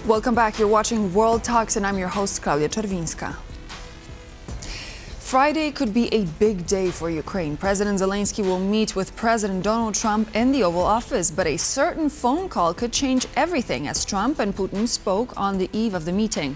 Welcome back. You're watching World Talks and I'm your host, Klaudia Czerwińska. Friday could be a big day for Ukraine. President Zelenskyy will meet with President Donald Trump in the Oval Office, but a certain phone call could change everything as Trump and Putin spoke on the eve of the meeting.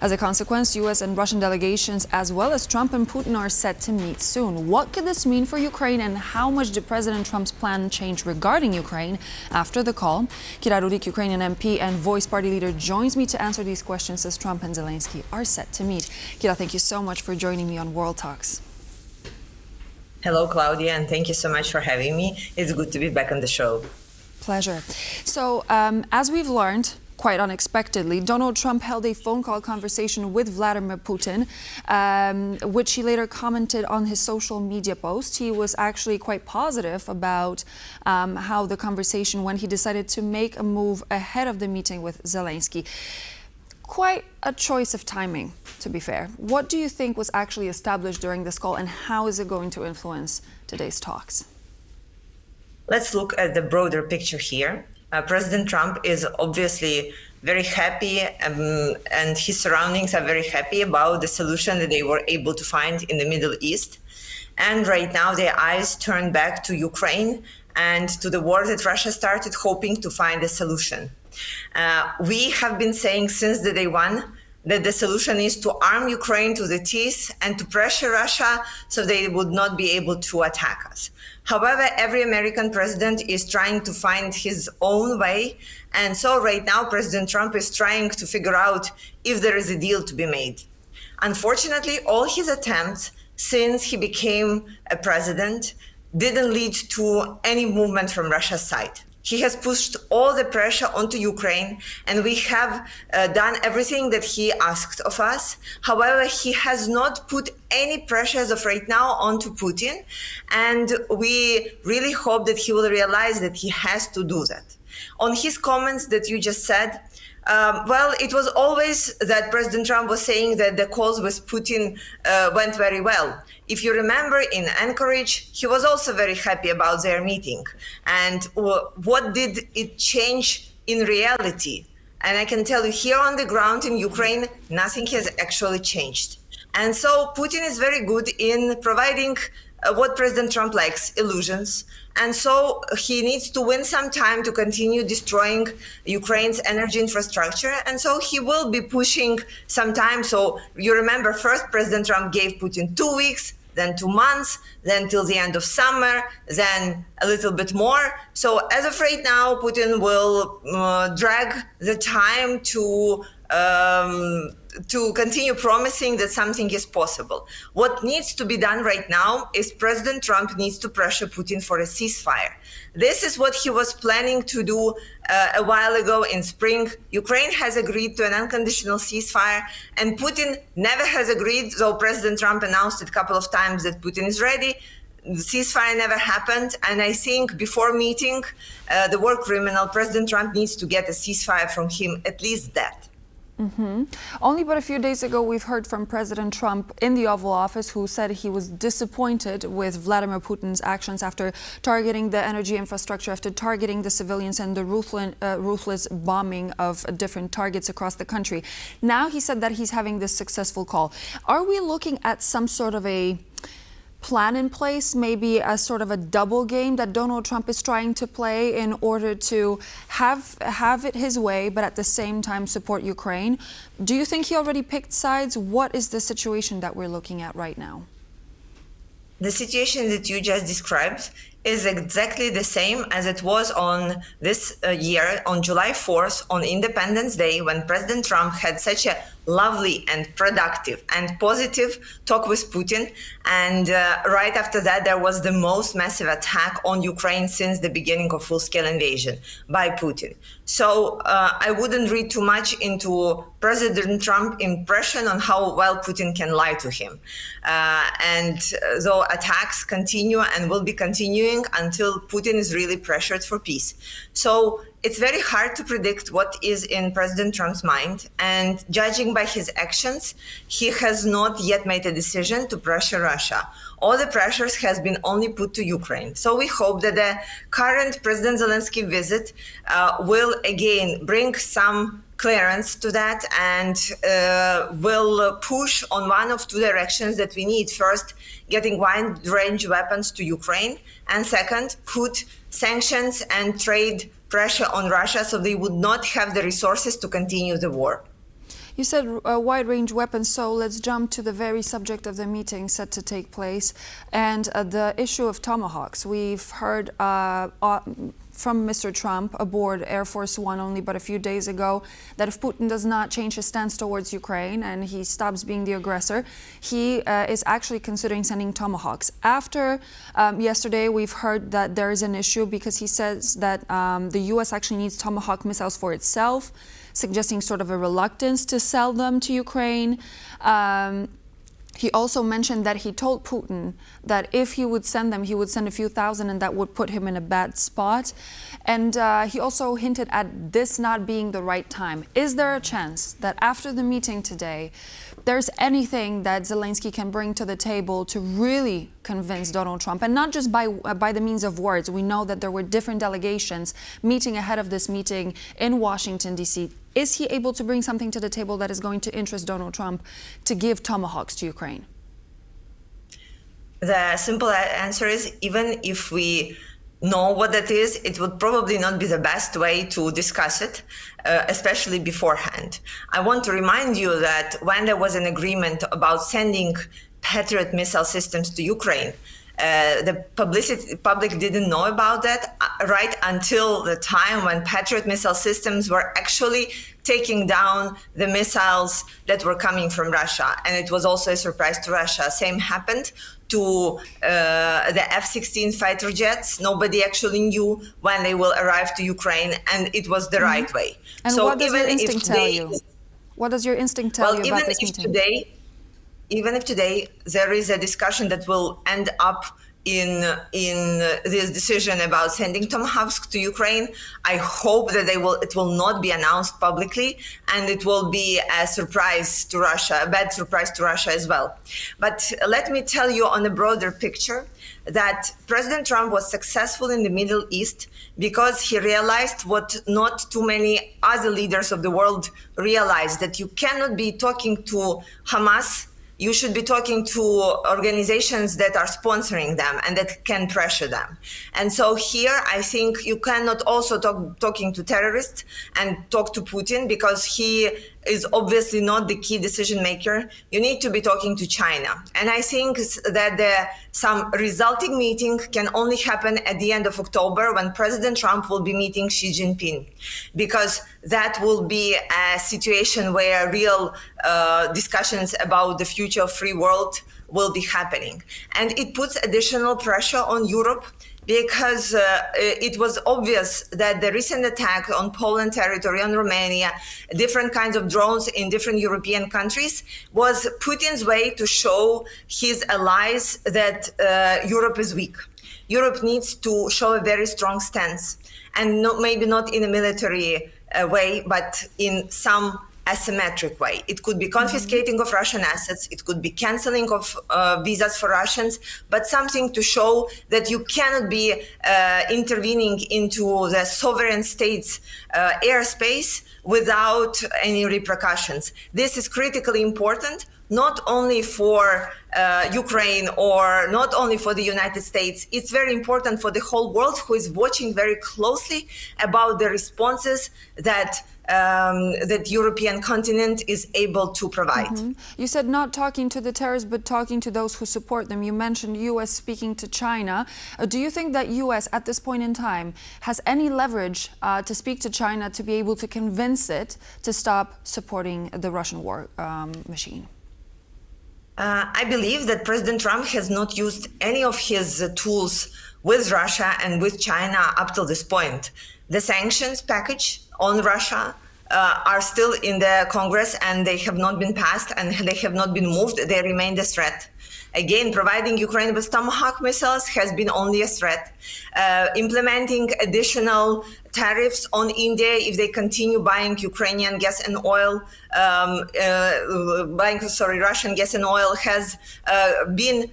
As a consequence, U.S. and Russian delegations, as well as Trump and Putin, are set to meet soon. What could this mean for Ukraine, and how much did President Trump's plan change regarding Ukraine after the call? Kira Rudik, Ukrainian MP and Voice Party leader, joins me to answer these questions as Trump and Zelenskyy are set to meet. Kira, thank you so much for joining me on World Talks. Hello, Claudia, and thank you so much for having me. It's good to be back on the show. Pleasure. So, as we've learned, quite unexpectedly, Donald Trump held a phone call conversation with Vladimir Putin, which he later commented on his social media post. He was actually quite positive about how the conversation went. He decided to make a move ahead of the meeting with Zelenskyy. Quite a choice of timing, to be fair. What do you think was actually established during this call, and how is it going to influence today's talks? Let's look at the broader picture here. President Trump is obviously very happy, and his surroundings are very happy about the solution that they were able to find in the Middle East. And right now their eyes turn back to Ukraine and to the war that Russia started, hoping to find a solution. We have been saying since the day one that the solution is to arm Ukraine to the teeth and to pressure Russia so they would not be able to attack us. However, every American president is trying to find his own way. And so right now, President Trump is trying to figure out if there is a deal to be made. Unfortunately, all his attempts since he became a president didn't lead to any movement from Russia's side. He has pushed all the pressure onto Ukraine, and we have done everything that he asked of us. However, he has not put any pressure as of right now onto Putin, and we really hope that he will realize that he has to do that. On his comments that you just said, well, it was always that President Trump was saying that the calls with Putin went very well. If you remember, in Anchorage, he was also very happy about their meeting. And what did it change in reality? And I can tell you, here on the ground in Ukraine, nothing has actually changed. And so Putin is very good in providing what President Trump likes, illusions. And so he needs to win some time to continue destroying Ukraine's energy infrastructure. And so he will be pushing some time. So you remember, first President Trump gave Putin 2 weeks, then 2 months, then till the end of summer, then a little bit more. So as of right now, Putin will drag the time to continue promising that something is possible. What needs to be done right now is President Trump needs to pressure Putin for a ceasefire. This is what he was planning to do a while ago in spring. Ukraine has agreed to an unconditional ceasefire, and Putin never has agreed, though President Trump announced it a couple of times that Putin is ready. The ceasefire never happened, and I think before meeting the war criminal, President Trump needs to get a ceasefire from him, at least that. Mm-hmm. Only but a few days ago, we've heard from President Trump in the Oval Office, who said he was disappointed with Vladimir Putin's actions after targeting the energy infrastructure, after targeting the civilians and the ruthless bombing of different targets across the country. Now he said that he's having this successful call. Are we looking at some sort of a plan in place, maybe a sort of a double game that Donald Trump is trying to play in order to have it his way, but at the same time support Ukraine? Do you think he already picked sides? What is the situation that we're looking at right now? The situation that you just described is exactly the same as it was on this year, on July 4th, on Independence Day, when President Trump had such a lovely and productive and positive talk with Putin. And right after that, there was the most massive attack on Ukraine since the beginning of full-scale invasion by Putin. So I wouldn't read too much into President Trump's impression on how well Putin can lie to him. And though attacks continue and will be continuing until Putin is really pressured for peace. So it's very hard to predict what is in President Trump's mind. And judging by his actions, he has not yet made a decision to pressure Russia. All the pressures has been only put to Ukraine. So we hope that the current President Zelenskyy visit will again bring some clearance to that and will push on one of two directions that we need. First, getting wide-range weapons to Ukraine, and second, put sanctions and trade pressure on Russia so they would not have the resources to continue the war. You said wide-range weapons, so let's jump to the very subject of the meeting set to take place and the issue of Tomahawks. We've heard from Mr. Trump aboard Air Force One only but a few days ago that if Putin does not change his stance towards Ukraine and he stops being the aggressor, he is actually considering sending Tomahawks. After yesterday, we've heard that there is an issue because he says that the U.S. actually needs Tomahawk missiles for itself, suggesting sort of a reluctance to sell them to Ukraine. He also mentioned that he told Putin that if he would send them, he would send a few thousand and that would put him in a bad spot. And he also hinted at this not being the right time. Is there a chance that after the meeting today, there's anything that Zelenskyy can bring to the table to really convince Donald Trump, and not just by the means of words? We know that there were different delegations meeting ahead of this meeting in Washington, D.C. Is he able to bring something to the table that is going to interest Donald Trump to give Tomahawks to Ukraine? The simple answer is, even if we know what that is, it would probably not be the best way to discuss it, especially beforehand. I want to remind you that when there was an agreement about sending Patriot missile systems to Ukraine, the public didn't know about that right until the time when Patriot missile systems were actually taking down the missiles that were coming from Russia. And it was also a surprise to Russia. Same happened to the F-16 fighter jets. Nobody actually knew when they will arrive to Ukraine, and it was the right way. And so what does your even instinct tell you? What does your instinct tell you about this meeting? Even if today there is a discussion that will end up in this decision about sending Tomahawks to Ukraine, I hope that it will not be announced publicly, and it will be a surprise to Russia, a bad surprise to Russia as well. But let me tell you on a broader picture that President Trump was successful in the Middle East because he realized what not too many other leaders of the world realized, that you cannot be talking to Hamas. You should be talking to organizations that are sponsoring them and that can pressure them. And so here, I think you cannot also talking to terrorists and talk to Putin, because he is obviously not the key decision maker. You need to be talking to China. And I think that some resulting meeting can only happen at the end of October, when President Trump will be meeting Xi Jinping, because that will be a situation where real discussions about the future of free world will be happening. And it puts additional pressure on Europe, because it was obvious that the recent attack on Poland territory, on Romania, different kinds of drones in different European countries, was Putin's way to show his allies that Europe is weak. Europe needs to show a very strong stance, and maybe not in a military way, but in some asymmetric way. It could be confiscating of Russian assets, it could be canceling of visas for Russians, but something to show that you cannot be intervening into the sovereign state's airspace without any repercussions. This is critically important, not only for Ukraine or not only for the United States. It's very important for the whole world, who is watching very closely about the responses that that European continent is able to provide. You said not talking to the terrorists, but talking to those who support them. You mentioned U.S. speaking to China. Do you think that U.S. at this point in time has any leverage to speak to China to be able to convince it to stop supporting the Russian war machine? I believe that President Trump has not used any of his tools with Russia and with China up till this point. The sanctions package on Russia are still in the Congress, and they have not been passed and they have not been moved. They remain a threat. Again, providing Ukraine with Tomahawk missiles has been only a threat. Implementing additional tariffs on India if they continue buying Ukrainian gas and oil, Russian gas and oil has been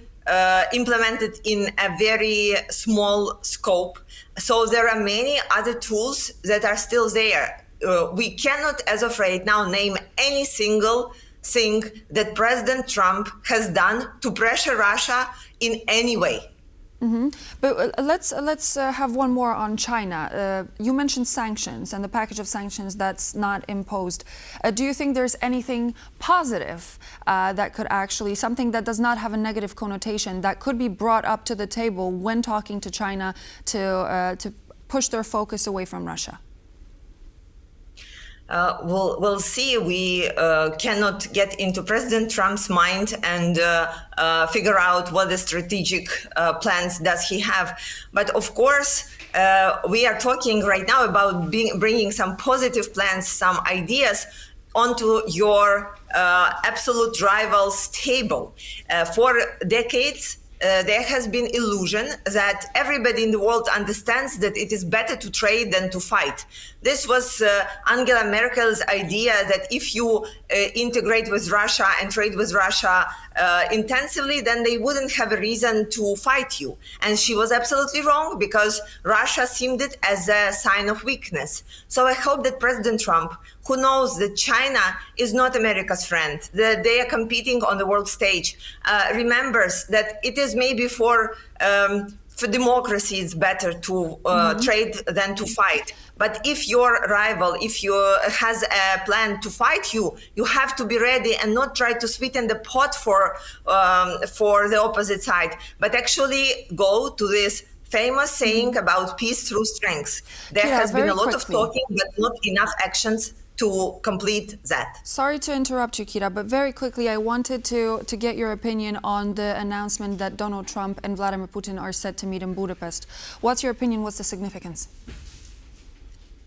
implemented in a very small scope. So there are many other tools that are still there. we cannot, as of right now, name any single thing that President Trump has done to pressure Russia in any way. But let's have one more on China. You mentioned sanctions and the package of sanctions that's not imposed. Do you think there's anything positive that could actually, something that does not have a negative connotation, that could be brought up to the table when talking to China to push their focus away from Russia? We'll see. We cannot get into President Trump's mind and figure out what the strategic plans does he have. But of course, we are talking right now about bringing some positive plans, some ideas onto your absolute rival's table. For decades, there has been illusion that everybody in the world understands that it is better to trade than to fight. This was Angela Merkel's idea that if you integrate with Russia and trade with Russia intensively, then they wouldn't have a reason to fight you. And she was absolutely wrong, because Russia seemed it as a sign of weakness. So I hope that President Trump, who knows that China is not America's friend, that they are competing on the world stage, remembers that it is maybe for democracy it's better to trade than to fight. But if your rival, if you has a plan to fight you, you have to be ready and not try to sweeten the pot for the opposite side, but actually go to this famous saying about peace through strength. There has been a lot of talking, but not enough actions to complete that. Sorry to interrupt you, Kira, but very quickly, I wanted to get your opinion on the announcement that Donald Trump and Vladimir Putin are set to meet in Budapest. What's your opinion? What's the significance?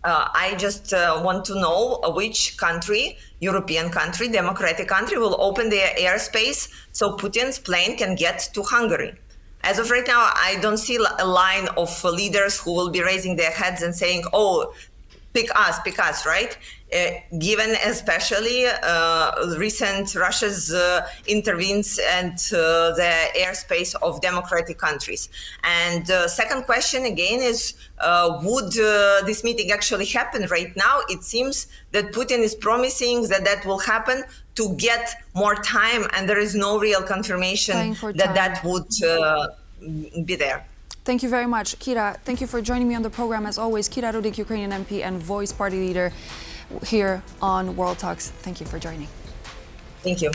I just want to know which country, European country, democratic country, will open their airspace so Putin's plane can get to Hungary. As of right now, I don't see a line of leaders who will be raising their heads and saying, oh, pick us, right? Given especially recent Russia's intervenes and the airspace of democratic countries. And second question again is, would this meeting actually happen right now? It seems that Putin is promising that that will happen to get more time, and there is no real confirmation that that would be there. Thank you very much. Kira, thank you for joining me on the program. As always, Kira Rudik, Ukrainian MP and Voice party leader here on World Talks. Thank you for joining. Thank you.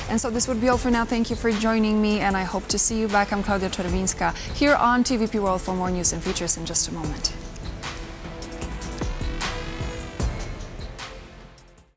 And so this would be all for now. Thank you for joining me, and I hope to see you back. I'm Klaudia Czerwińska here on TVP World for more news and features in just a moment.